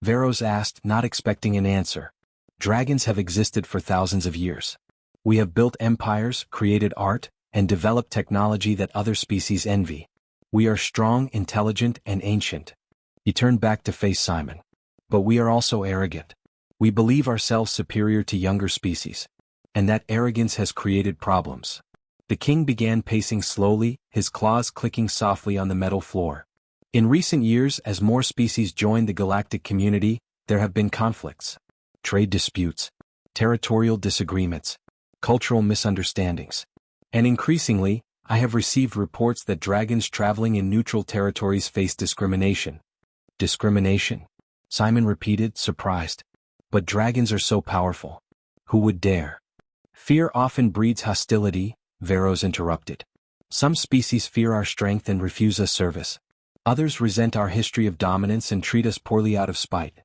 Veros asked, not expecting an answer. "Dragons have existed for thousands of years. We have built empires, created art, and developed technology that other species envy. We are strong, intelligent, and ancient." He turned back to face Simon. "But we are also arrogant. We believe ourselves superior to younger species. And that arrogance has created problems." The king began pacing slowly, his claws clicking softly on the metal floor. "In recent years, as more species joined the galactic community, there have been conflicts. Trade disputes, territorial disagreements, cultural misunderstandings. And increasingly, I have received reports that dragons traveling in neutral territories face discrimination." "Discrimination?" Simon repeated, surprised. "But dragons are so powerful. Who would dare?" "Fear often breeds hostility," Veros interrupted. "Some species fear our strength and refuse us service. Others resent our history of dominance and treat us poorly out of spite.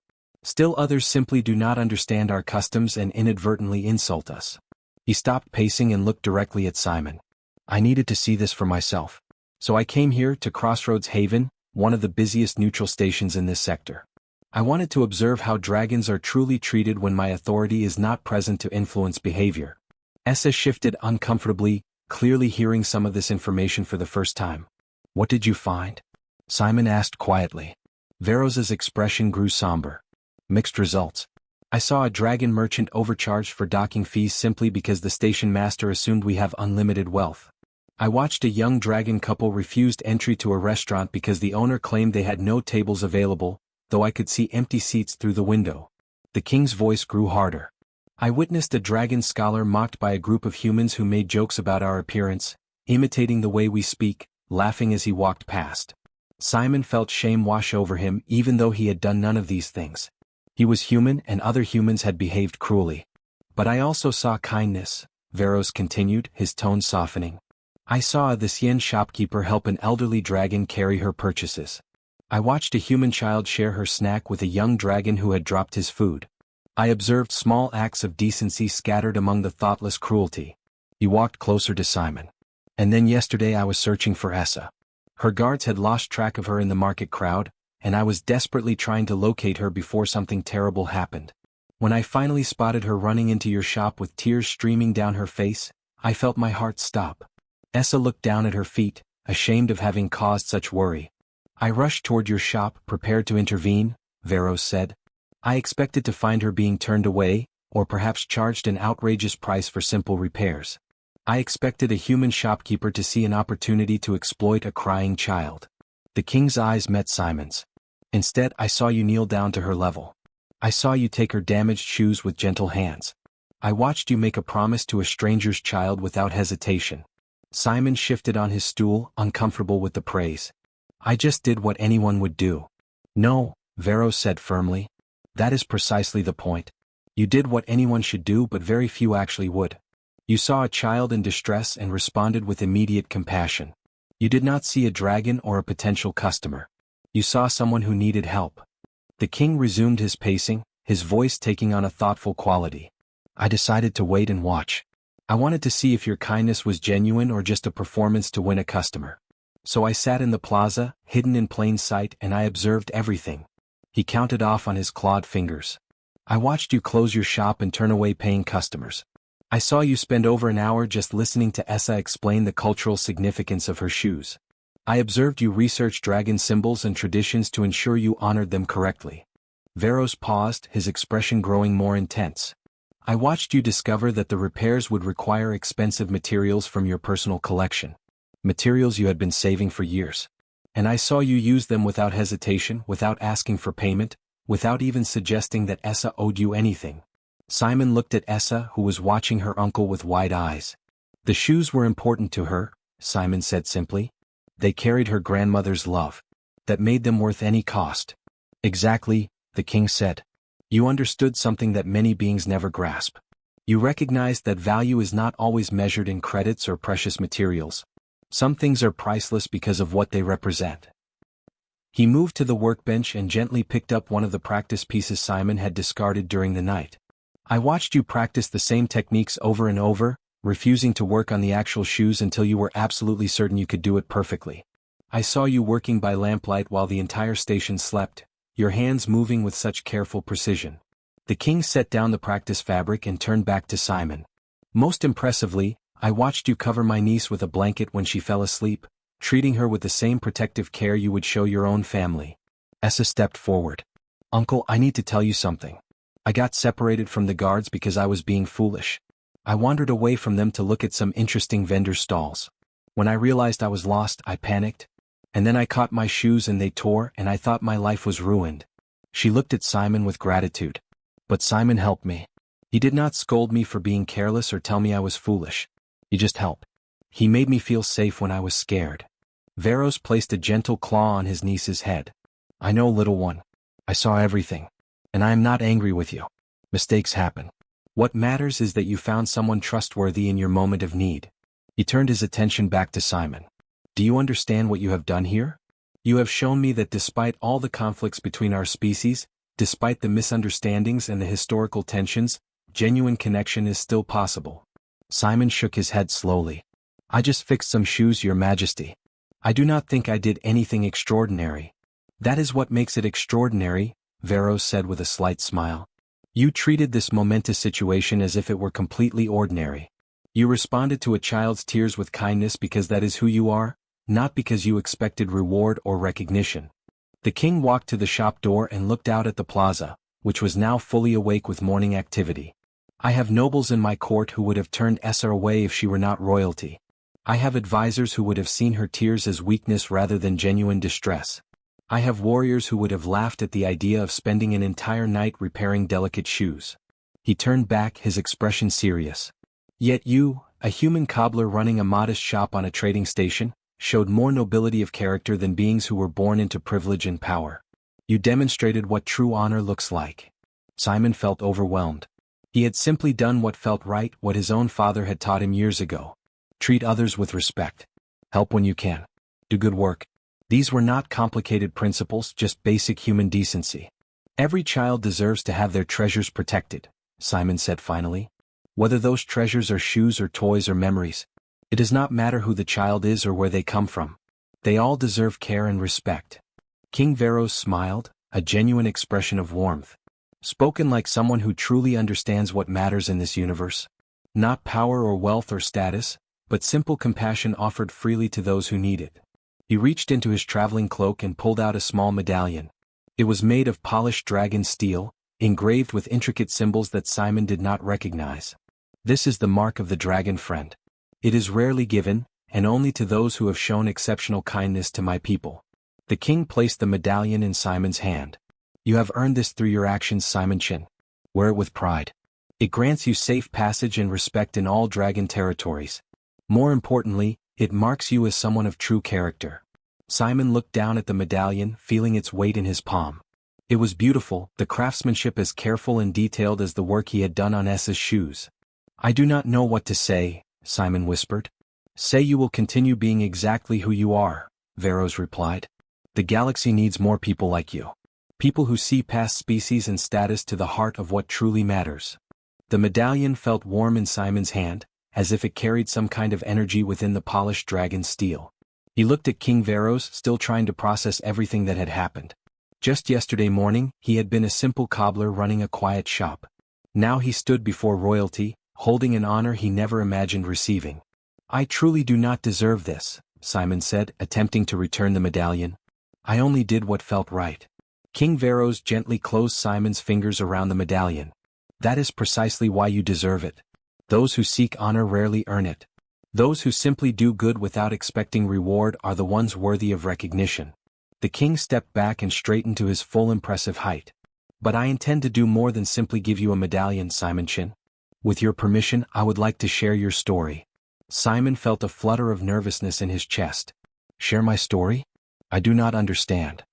Still others simply do not understand our customs and inadvertently insult us. He stopped pacing and looked directly at Simon. I needed to see this for myself. So I came here to Crossroads Haven, one of the busiest neutral stations in this sector. I wanted to observe how dragons are truly treated when my authority is not present to influence behavior. Essa shifted uncomfortably, clearly hearing some of this information for the first time. What did you find? Simon asked quietly. Veros's expression grew somber. Mixed results. I saw a dragon merchant overcharged for docking fees simply because the station master assumed we have unlimited wealth. I watched a young dragon couple refused entry to a restaurant because the owner claimed they had no tables available, though I could see empty seats through the window. The king's voice grew harder. I witnessed a dragon scholar mocked by a group of humans who made jokes about our appearance, imitating the way we speak, laughing as he walked past. Simon felt shame wash over him even though he had done none of these things. He was human and other humans had behaved cruelly. But I also saw kindness, Veros continued, his tone softening. I saw the Xian shopkeeper help an elderly dragon carry her purchases. I watched a human child share her snack with a young dragon who had dropped his food. I observed small acts of decency scattered among the thoughtless cruelty. He walked closer to Simon. And then yesterday I was searching for Essa. Her guards had lost track of her in the market crowd, and I was desperately trying to locate her before something terrible happened. When I finally spotted her running into your shop with tears streaming down her face, I felt my heart stop. Essa looked down at her feet, ashamed of having caused such worry. I rushed toward your shop, prepared to intervene, Veros said. I expected to find her being turned away, or perhaps charged an outrageous price for simple repairs. I expected a human shopkeeper to see an opportunity to exploit a crying child. The king's eyes met Simon's. Instead, I saw you kneel down to her level. I saw you take her damaged shoes with gentle hands. I watched you make a promise to a stranger's child without hesitation. Simon shifted on his stool, uncomfortable with the praise. I just did what anyone would do. No, Veros said firmly. That is precisely the point. You did what anyone should do but very few actually would. You saw a child in distress and responded with immediate compassion. You did not see a dragon or a potential customer. You saw someone who needed help. The king resumed his pacing, his voice taking on a thoughtful quality. I decided to wait and watch. I wanted to see if your kindness was genuine or just a performance to win a customer. So I sat in the plaza, hidden in plain sight, and I observed everything. He counted off on his clawed fingers. I watched you close your shop and turn away paying customers. I saw you spend over an hour just listening to Essa explain the cultural significance of her shoes. I observed you research dragon symbols and traditions to ensure you honored them correctly. Veros paused, his expression growing more intense. I watched you discover that the repairs would require expensive materials from your personal collection. Materials you had been saving for years. And I saw you use them without hesitation, without asking for payment, without even suggesting that Essa owed you anything. Simon looked at Essa, who was watching her uncle with wide eyes. The shoes were important to her, Simon said simply. They carried her grandmother's love. That made them worth any cost. Exactly, the king said. You understood something that many beings never grasp. You recognized that value is not always measured in credits or precious materials. Some things are priceless because of what they represent. He moved to the workbench and gently picked up one of the practice pieces Simon had discarded during the night. I watched you practice the same techniques over and over, refusing to work on the actual shoes until you were absolutely certain you could do it perfectly. I saw you working by lamplight while the entire station slept, your hands moving with such careful precision. The king set down the practice fabric and turned back to Simon. Most impressively, I watched you cover my niece with a blanket when she fell asleep, treating her with the same protective care you would show your own family. Essa stepped forward. Uncle, I need to tell you something. I got separated from the guards because I was being foolish. I wandered away from them to look at some interesting vendor stalls. When I realized I was lost, I panicked. And then I caught my shoes and they tore and I thought my life was ruined. She looked at Simon with gratitude. But Simon helped me. He did not scold me for being careless or tell me I was foolish. He just helped. He made me feel safe when I was scared. Veros placed a gentle claw on his niece's head. I know, little one. I saw everything. And I am not angry with you. Mistakes happen. What matters is that you found someone trustworthy in your moment of need. He turned his attention back to Simon. Do you understand what you have done here? You have shown me that despite all the conflicts between our species, Despite the misunderstandings and the historical tensions, genuine connection is still possible. Simon shook his head slowly. I just fixed some shoes, Your Majesty. I do not think I did anything extraordinary. That is what makes it extraordinary, Veros said with a slight smile. You treated this momentous situation as if it were completely ordinary. You responded to a child's tears with kindness because that is who you are, not because you expected reward or recognition. The king walked to the shop door and looked out at the plaza, which was now fully awake with morning activity. I have nobles in my court who would have turned Essa away if she were not royalty. I have advisors who would have seen her tears as weakness rather than genuine distress. I have warriors who would have laughed at the idea of spending an entire night repairing delicate shoes. He turned back, his expression serious. Yet you, a human cobbler running a modest shop on a trading station, showed more nobility of character than beings who were born into privilege and power. You demonstrated what true honor looks like. Simon felt overwhelmed. He had simply done what felt right, what his own father had taught him years ago. Treat others with respect. Help when you can. Do good work. These were not complicated principles, just basic human decency. Every child deserves to have their treasures protected, Simon said finally. Whether those treasures are shoes or toys or memories, it does not matter who the child is or where they come from. They all deserve care and respect. King Veros smiled, a genuine expression of warmth. Spoken like someone who truly understands what matters in this universe. Not power or wealth or status, but simple compassion offered freely to those who need it. He reached into his traveling cloak and pulled out a small medallion. It was made of polished dragon steel, engraved with intricate symbols that Simon did not recognize. This is the mark of the dragon friend. It is rarely given, and only to those who have shown exceptional kindness to my people. The king placed the medallion in Simon's hand. You have earned this through your actions, Simon Chin. Wear it with pride. It grants you safe passage and respect in all dragon territories. More importantly, it marks you as someone of true character. Simon looked down at the medallion, feeling its weight in his palm. It was beautiful, the craftsmanship as careful and detailed as the work he had done on Essa's shoes. I do not know what to say, Simon whispered. Say you will continue being exactly who you are, Veros replied. The galaxy needs more people like you. People who see past species and status to the heart of what truly matters. The medallion felt warm in Simon's hand, as if it carried some kind of energy within the polished dragon steel. He looked at King Veros, still trying to process everything that had happened. Just yesterday morning, he had been a simple cobbler running a quiet shop. Now he stood before royalty, holding an honor he never imagined receiving. I truly do not deserve this, Simon said, attempting to return the medallion. I only did what felt right. King Veros gently closed Simon's fingers around the medallion. That is precisely why you deserve it. Those who seek honor rarely earn it. Those who simply do good without expecting reward are the ones worthy of recognition. The king stepped back and straightened to his full impressive height. But I intend to do more than simply give you a medallion, Simon Chin. With your permission, I would like to share your story. Simon felt a flutter of nervousness in his chest. Share my story? I do not understand.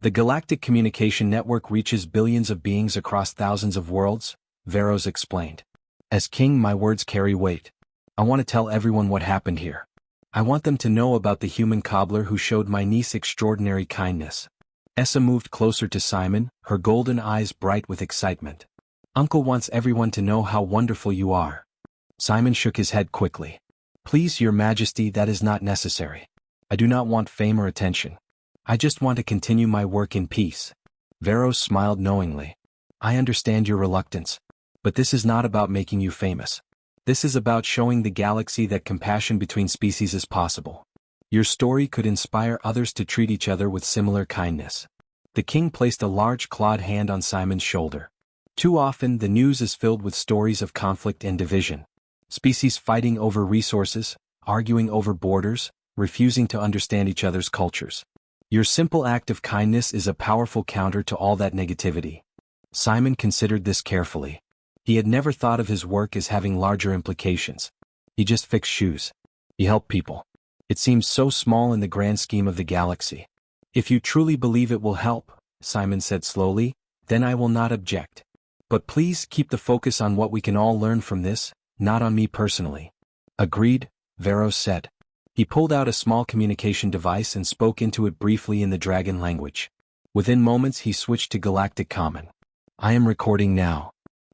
The Galactic Communication Network reaches billions of beings across thousands of worlds, Veros explained. As king, my words carry weight. I want to tell everyone what happened here. I want them to know about the human cobbler who showed my niece extraordinary kindness. Essa moved closer to Simon, her golden eyes bright with excitement. Uncle wants everyone to know how wonderful you are. Simon shook his head quickly. Please, Your Majesty, that is not necessary. I do not want fame or attention. I just want to continue my work in peace. Veros smiled knowingly. I understand your reluctance. But this is not about making you famous. This is about showing the galaxy that compassion between species is possible. Your story could inspire others to treat each other with similar kindness. The king placed a large clawed hand on Simon's shoulder. Too often, the news is filled with stories of conflict and division. Species fighting over resources, arguing over borders, refusing to understand each other's cultures. Your simple act of kindness is a powerful counter to all that negativity. Simon considered this carefully. He had never thought of his work as having larger implications. He just fixed shoes. He helped people. It seems so small in the grand scheme of the galaxy. If you truly believe it will help, Simon said slowly, then I will not object. But please keep the focus on what we can all learn from this, not on me personally. Agreed, Veros said. He pulled out a small communication device and spoke into it briefly in the dragon language. Within moments he switched to galactic common. I am recording now.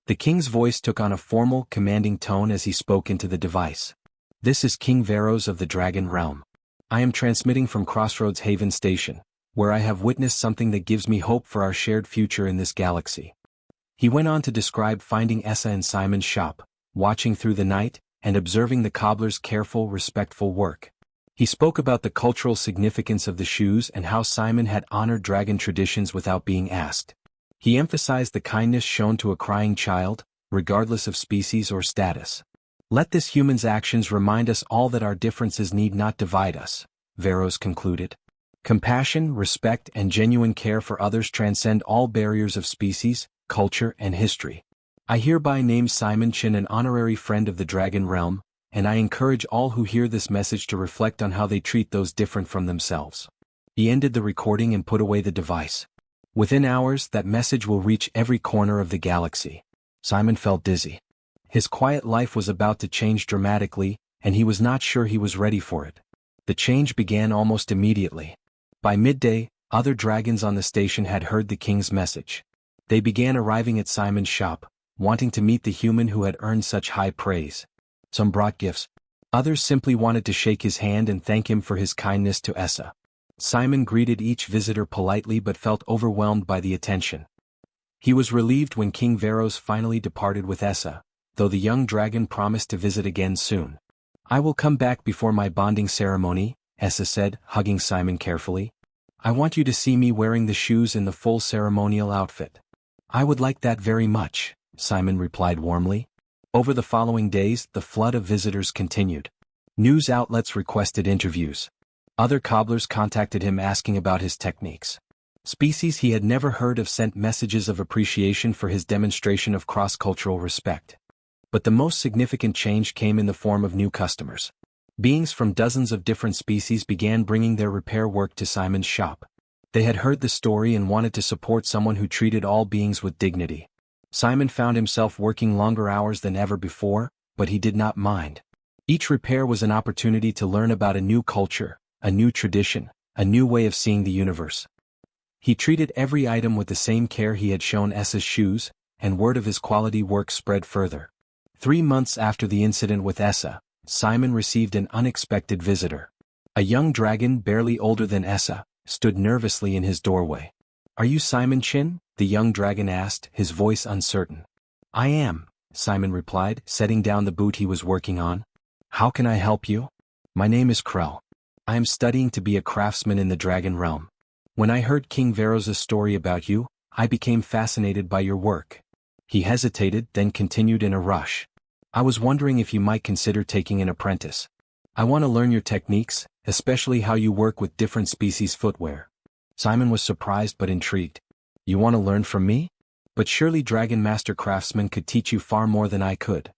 The king's voice took on a formal, commanding tone as he spoke into the device. This is King Veros of the Dragon Realm. I am transmitting from Crossroads Haven Station, where I have witnessed something that gives me hope for our shared future in this galaxy. He went on to describe finding Essa in Simon's shop, watching through the night, and observing the cobbler's careful, respectful work. He spoke about the cultural significance of the shoes and how Simon had honored dragon traditions without being asked. He emphasized the kindness shown to a crying child, regardless of species or status. Let this human's actions remind us all that our differences need not divide us, Veros concluded. Compassion, respect, and genuine care for others transcend all barriers of species, culture, and history. I hereby name Simon Chin an honorary friend of the Dragon Realm, and I encourage all who hear this message to reflect on how they treat those different from themselves. He ended the recording and put away the device. Within hours, that message will reach every corner of the galaxy. Simon felt dizzy. His quiet life was about to change dramatically, and he was not sure he was ready for it. The change began almost immediately. By midday, other dragons on the station had heard the king's message. They began arriving at Simon's shop, wanting to meet the human who had earned such high praise. Some brought gifts. Others simply wanted to shake his hand and thank him for his kindness to Essa. Simon greeted each visitor politely but felt overwhelmed by the attention. He was relieved when King Veros finally departed with Essa, though the young dragon promised to visit again soon. I will come back before my bonding ceremony, Essa said, hugging Simon carefully. I want you to see me wearing the shoes in the full ceremonial outfit. I would like that very much, Simon replied warmly. Over the following days, the flood of visitors continued. News outlets requested interviews. Other cobblers contacted him asking about his techniques. Species he had never heard of sent messages of appreciation for his demonstration of cross-cultural respect. But the most significant change came in the form of new customers. Beings from dozens of different species began bringing their repair work to Simon's shop. They had heard the story and wanted to support someone who treated all beings with dignity. Simon found himself working longer hours than ever before, but he did not mind. Each repair was an opportunity to learn about a new culture, a new tradition, a new way of seeing the universe. He treated every item with the same care he had shown Essa's shoes, and word of his quality work spread further. 3 months after the incident with Essa, Simon received an unexpected visitor. A young dragon barely older than Essa stood nervously in his doorway. Are you Simon Chin? The young dragon asked, his voice uncertain. I am, Simon replied, setting down the boot he was working on. How can I help you? My name is Krell. I am studying to be a craftsman in the Dragon Realm. When I heard King Veros' story about you, I became fascinated by your work. He hesitated, then continued in a rush. I was wondering if you might consider taking an apprentice. I want to learn your techniques, especially how you work with different species footwear. Simon was surprised but intrigued. You want to learn from me? But surely Dragon Master Craftsman could teach you far more than I could.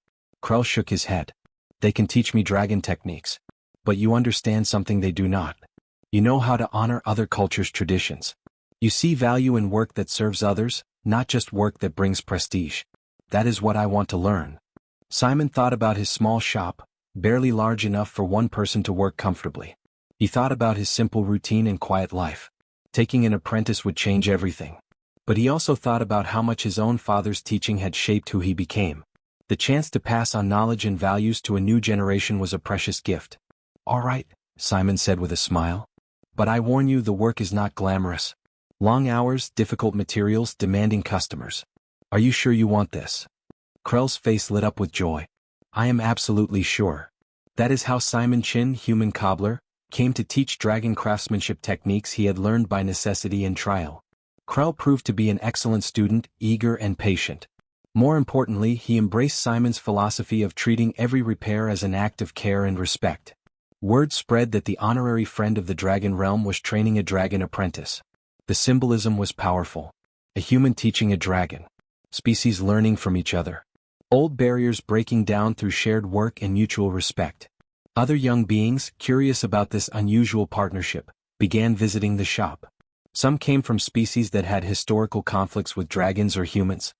Krell shook his head. They can teach me dragon techniques. But you understand something they do not. You know how to honor other cultures' traditions. You see value in work that serves others, not just work that brings prestige. That is what I want to learn. Simon thought about his small shop, barely large enough for one person to work comfortably. He thought about his simple routine and quiet life. Taking an apprentice would change everything. But he also thought about how much his own father's teaching had shaped who he became. The chance to pass on knowledge and values to a new generation was a precious gift. All right, Simon said with a smile. But I warn you, the work is not glamorous. Long hours, difficult materials, demanding customers. Are you sure you want this? Krell's face lit up with joy. I am absolutely sure. That is how Simon Chin, human cobbler, came to teach dragon craftsmanship techniques he had learned by necessity and trial. Krell proved to be an excellent student, eager and patient. More importantly, he embraced Simon's philosophy of treating every repair as an act of care and respect. Word spread that the honorary friend of the Dragon Realm was training a dragon apprentice. The symbolism was powerful. A human teaching a dragon. Species learning from each other. Old barriers breaking down through shared work and mutual respect. Other young beings, curious about this unusual partnership, began visiting the shop. Some came from species that had historical conflicts with dragons or humans.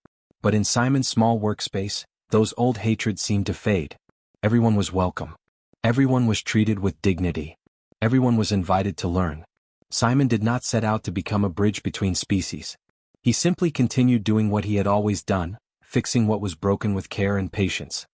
But in Simon's small workspace, those old hatreds seemed to fade. Everyone was welcome. Everyone was treated with dignity. Everyone was invited to learn. Simon did not set out to become a bridge between species. He simply continued doing what he had always done, fixing what was broken with care and patience.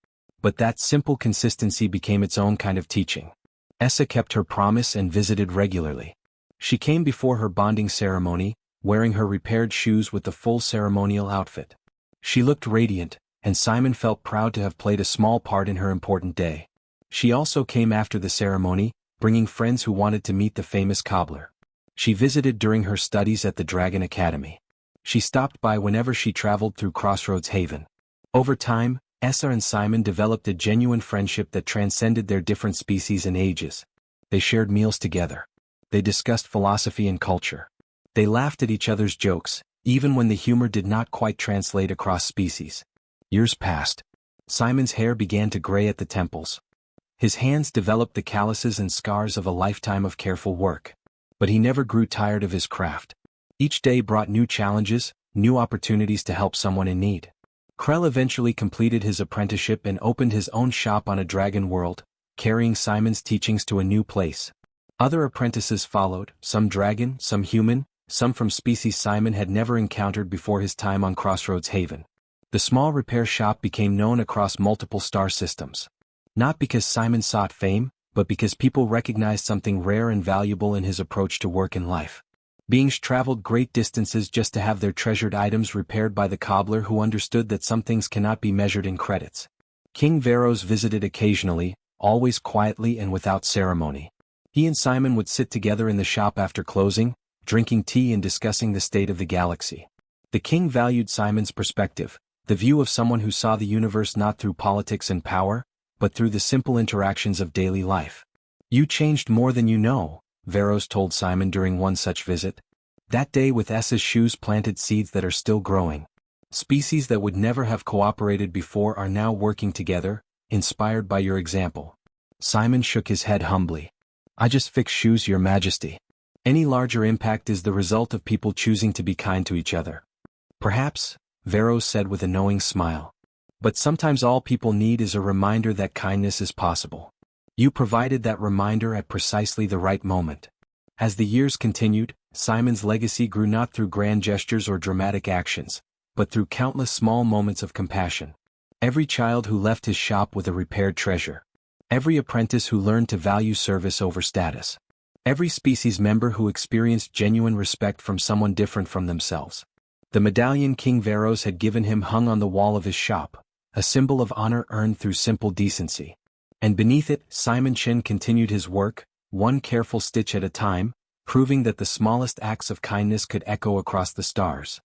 But that simple consistency became its own kind of teaching. Essa kept her promise and visited regularly. She came before her bonding ceremony, wearing her repaired shoes with the full ceremonial outfit. She looked radiant, and Simon felt proud to have played a small part in her important day. She also came after the ceremony, bringing friends who wanted to meet the famous cobbler. She visited during her studies at the Dragon Academy. She stopped by whenever she traveled through Crossroads Haven. Over time, Essa and Simon developed a genuine friendship that transcended their different species and ages. They shared meals together. They discussed philosophy and culture. They laughed at each other's jokes, even when the humor did not quite translate across species. Years passed. Simon's hair began to gray at the temples. His hands developed the calluses and scars of a lifetime of careful work. But he never grew tired of his craft. Each day brought new challenges, new opportunities to help someone in need. Krell eventually completed his apprenticeship and opened his own shop on a dragon world, carrying Simon's teachings to a new place. Other apprentices followed, some dragon, some human, some from species Simon had never encountered before his time on Crossroads Haven. The small repair shop became known across multiple star systems. Not because Simon sought fame, but because people recognized something rare and valuable in his approach to work and life. Beings traveled great distances just to have their treasured items repaired by the cobbler who understood that some things cannot be measured in credits. King Veros visited occasionally, always quietly and without ceremony. He and Simon would sit together in the shop after closing, drinking tea and discussing the state of the galaxy. The king valued Simon's perspective, the view of someone who saw the universe not through politics and power, but through the simple interactions of daily life. "You changed more than you know," Veros told Simon during one such visit. "That day with Essa's shoes planted seeds that are still growing. Species that would never have cooperated before are now working together, inspired by your example." Simon shook his head humbly. "I just fix shoes, Your Majesty. Any larger impact is the result of people choosing to be kind to each other." "Perhaps," Veros said with a knowing smile. "But sometimes all people need is a reminder that kindness is possible. You provided that reminder at precisely the right moment." As the years continued, Simon's legacy grew not through grand gestures or dramatic actions, but through countless small moments of compassion. Every child who left his shop with a repaired treasure. Every apprentice who learned to value service over status. Every species member who experienced genuine respect from someone different from themselves. The medallion King Veros had given him hung on the wall of his shop, a symbol of honor earned through simple decency. And beneath it, Simon Chen continued his work, one careful stitch at a time, proving that the smallest acts of kindness could echo across the stars.